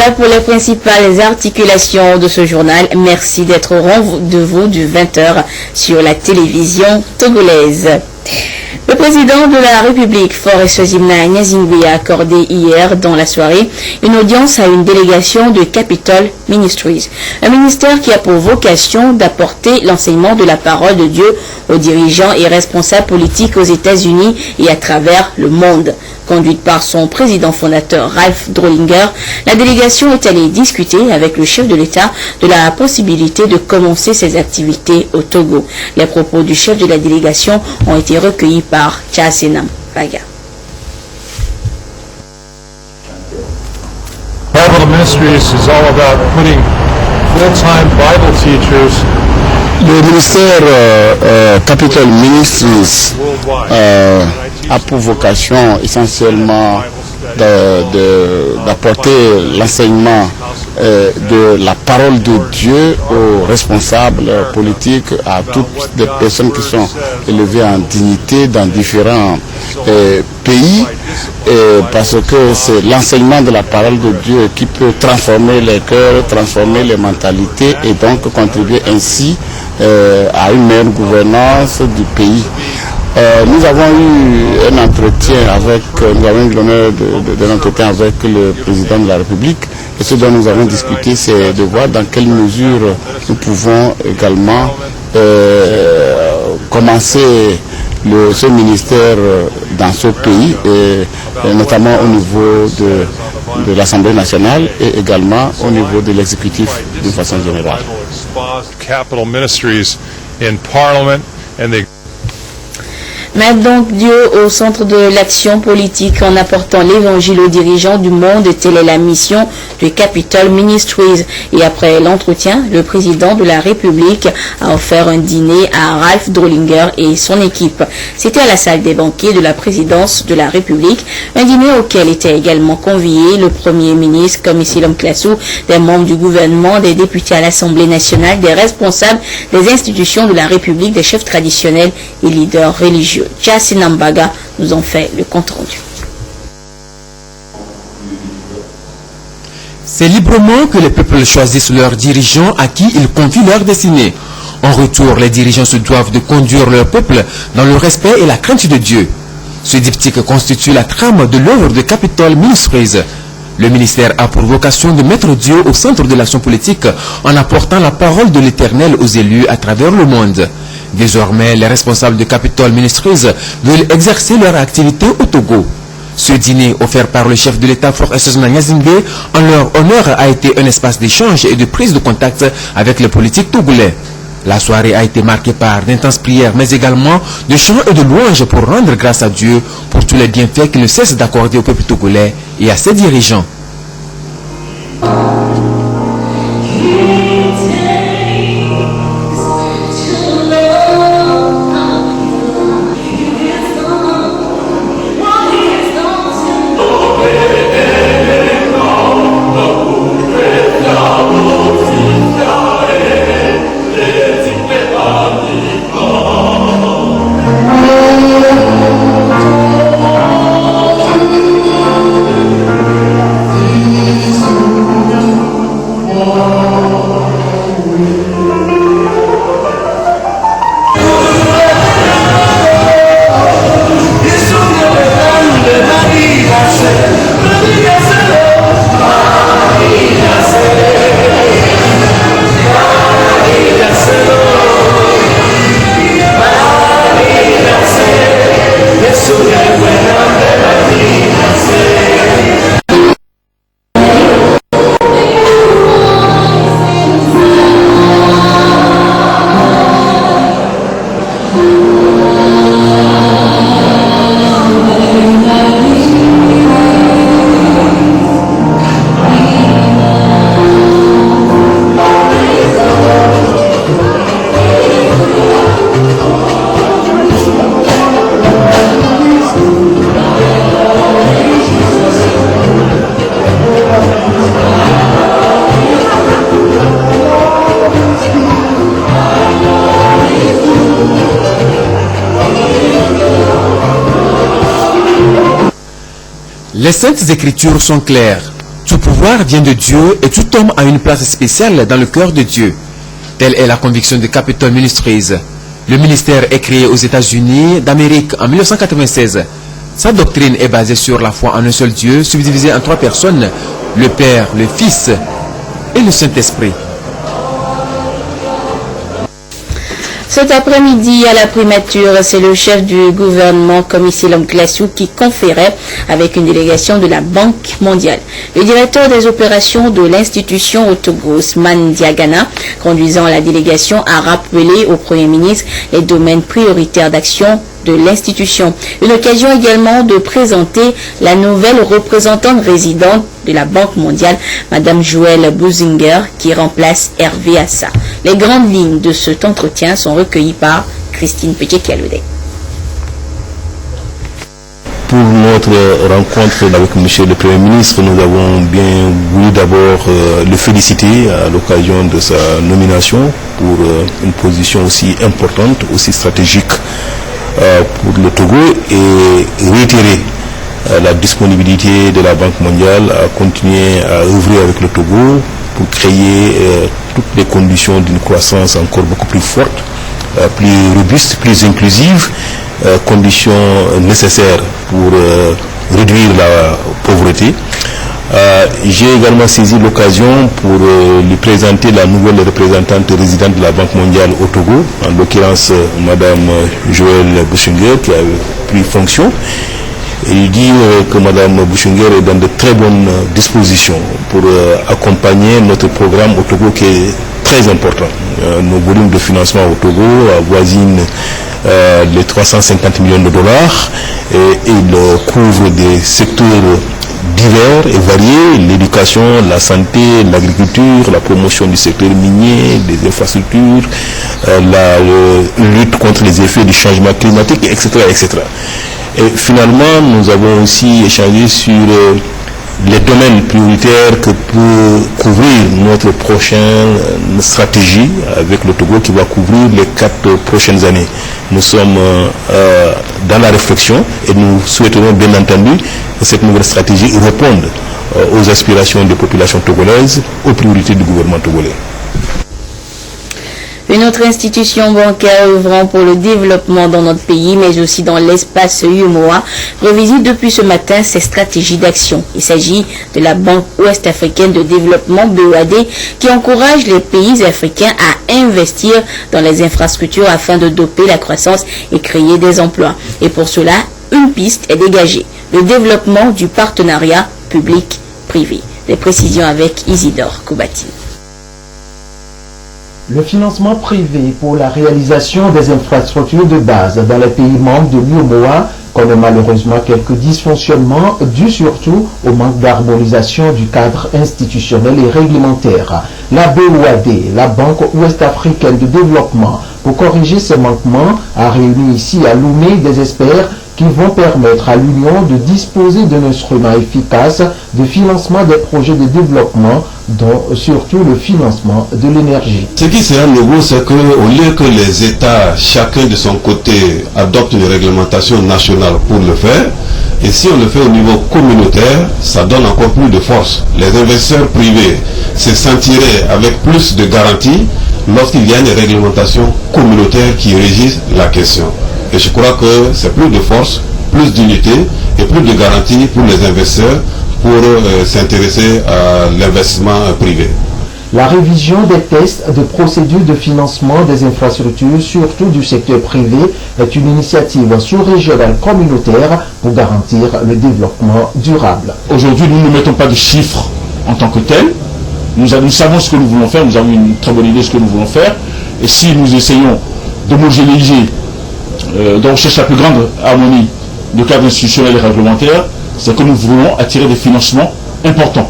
Voilà pour les principales articulations de ce journal. Merci d'être au rendez-vous du 20h sur la télévision togolaise. Le président de la République, Faure Sozimna Nyazingbe, a accordé hier dans la soirée une audience à une délégation de Capitol Ministries, un ministère qui a pour vocation d'apporter l'enseignement de la parole de Dieu aux dirigeants et responsables politiques aux États-Unis et à travers le monde. Conduite par son président fondateur Ralph Drollinger, la délégation est allée discuter avec le chef de l'État de la possibilité de commencer ses activités au Togo. Les propos du chef de la délégation ont été recueillis par Chasenam Baga. Bible Ministries is all about putting full-time Bible teachers. Le ministère Capitol Ministries a pour vocation essentiellement d'apporter l'enseignement de la parole de Dieu aux responsables politiques, à toutes les personnes qui sont élevées en dignité dans différents pays, parce que c'est l'enseignement de la parole de Dieu qui peut transformer les cœurs, transformer les mentalités et donc contribuer ainsi à une meilleure gouvernance du pays. Nous avons eu un entretien nous avons eu l'honneur d'un entretien avec le président de la République, et ce dont nous avons discuté, c'est de voir dans quelle mesure nous pouvons également commencer ce ministère dans ce pays, et notamment au niveau de l'Assemblée nationale et également au niveau de l'exécutif d'une façon générale. Mettre donc Dieu au centre de l'action politique en apportant l'évangile aux dirigeants du monde, telle est la mission de Capitol Ministries. Et après l'entretien, le président de la République a offert un dîner à Ralph Drollinger et son équipe. C'était à la salle des banquets de la présidence de la République, un dîner auquel étaient également conviés le Premier ministre, Komisilom Klassou, des membres du gouvernement, des députés à l'Assemblée nationale, des responsables des institutions de la République, des chefs traditionnels et leaders religieux. Chasenam Baga nous en fait le compte rendu. C'est librement que les peuples choisissent leurs dirigeants à qui ils confient leur destinée. En retour, les dirigeants se doivent de conduire leur peuple dans le respect et la crainte de Dieu. Ce diptyque constitue la trame de l'œuvre de Capitol Ministries. Le ministère a pour vocation de mettre Dieu au centre de l'action politique en apportant la parole de l'Éternel aux élus à travers le monde. Désormais, les responsables de Capitol Ministries veulent exercer leur activité au Togo. Ce dîner offert par le chef de l'État, Faure Sozimna Nyazingbe, en leur honneur a été un espace d'échange et de prise de contact avec les politiques togolais. La soirée a été marquée par d'intenses prières, mais également de chants et de louanges pour rendre grâce à Dieu pour tous les bienfaits qu'il ne cesse d'accorder au peuple togolais et à ses dirigeants. Les Saintes Écritures sont claires. Tout pouvoir vient de Dieu et tout homme a une place spéciale dans le cœur de Dieu. Telle est la conviction de Capitol Ministries. Le ministère est créé aux États-Unis d'Amérique en 1996. Sa doctrine est basée sur la foi en un seul Dieu, subdivisé en 3 personnes, le Père, le Fils et le Saint-Esprit. Cet après-midi, à la primature, c'est le chef du gouvernement, Komisilom Glassou, qui conférait avec une délégation de la Banque mondiale. Le directeur des opérations de l'institution au Togo, Ousmane Diagana, conduisant la délégation, a rappelé au Premier ministre les domaines prioritaires d'action de l'institution. Une occasion également de présenter la nouvelle représentante résidente de la Banque mondiale, Madame Joëlle Bouzinger, qui remplace Hervé Assa. Les grandes lignes de cet entretien sont recueillies par Christine Péché-Kialoudé. Pour notre rencontre avec M. le Premier ministre, nous avons bien voulu d'abord le féliciter à l'occasion de sa nomination pour une position aussi importante, aussi stratégique pour le Togo, et réitérer la disponibilité de la Banque mondiale à continuer à œuvrer avec le Togo pour créer toutes les conditions d'une croissance encore beaucoup plus forte, plus robuste, plus inclusive, conditions nécessaires pour réduire la pauvreté. J'ai également saisi l'occasion pour lui présenter la nouvelle représentante résidente de la Banque mondiale au Togo, en l'occurrence Madame Joëlle Bouzinger, qui a pris fonction, et lui dire que Madame Bouzinger est dans de très bonnes dispositions pour accompagner notre programme au Togo, qui est très important. Nos volumes de financement au Togo avoisinent les 350 millions de dollars, et il couvre des secteurs divers et variés: l'éducation, la santé, l'agriculture, la promotion du secteur minier, des infrastructures, la lutte contre les effets du changement climatique, etc., etc. Et finalement, nous avons aussi échangé sur les domaines prioritaires que peut couvrir notre prochaine stratégie avec le Togo, qui va couvrir les 4 prochaines années. Nous sommes dans la réflexion et nous souhaiterons bien entendu que cette nouvelle stratégie réponde aux aspirations des populations togolaises, aux priorités du gouvernement togolais. Une autre institution bancaire œuvrant pour le développement dans notre pays, mais aussi dans l'espace UEMOA, revisite depuis ce matin ses stratégies d'action. Il s'agit de la Banque ouest-africaine de développement, BOAD, qui encourage les pays africains à investir dans les infrastructures afin de doper la croissance et créer des emplois. Et pour cela, une piste est dégagée: le développement du partenariat public-privé. Les précisions avec Isidore Koubati. Le financement privé pour la réalisation des infrastructures de base dans les pays membres de l'UEMOA connaît malheureusement quelques dysfonctionnements dus surtout au manque d'harmonisation du cadre institutionnel et réglementaire. La BOAD, la Banque ouest-africaine de développement, pour corriger ces manquements, a réuni ici à Lomé des experts qui vont permettre à l'Union de disposer d'un instrument efficace de financement des projets de développement, dont surtout le financement de l'énergie. Ce qui sera nouveau, c'est qu'au lieu que les États, chacun de son côté, adoptent une réglementation nationale pour le faire, et si on le fait au niveau communautaire, ça donne encore plus de force. Les investisseurs privés se sentiraient avec plus de garanties lorsqu'il y a une réglementation communautaire qui régisse la question. Et je crois que c'est plus de force, plus d'unité et plus de garanties pour les investisseurs pour s'intéresser à l'investissement privé. La révision des tests de procédures de financement des infrastructures, surtout du secteur privé, est une initiative sous-régionale communautaire pour garantir le développement durable. Aujourd'hui, nous ne mettons pas de chiffres en tant que tels. Nous savons ce que nous voulons faire, nous avons une très bonne idée de ce que nous voulons faire. Et si nous essayons d'homogénéiser, de rechercher la plus grande harmonie du cadre institutionnel et réglementaire, c'est que nous voulons attirer des financements importants.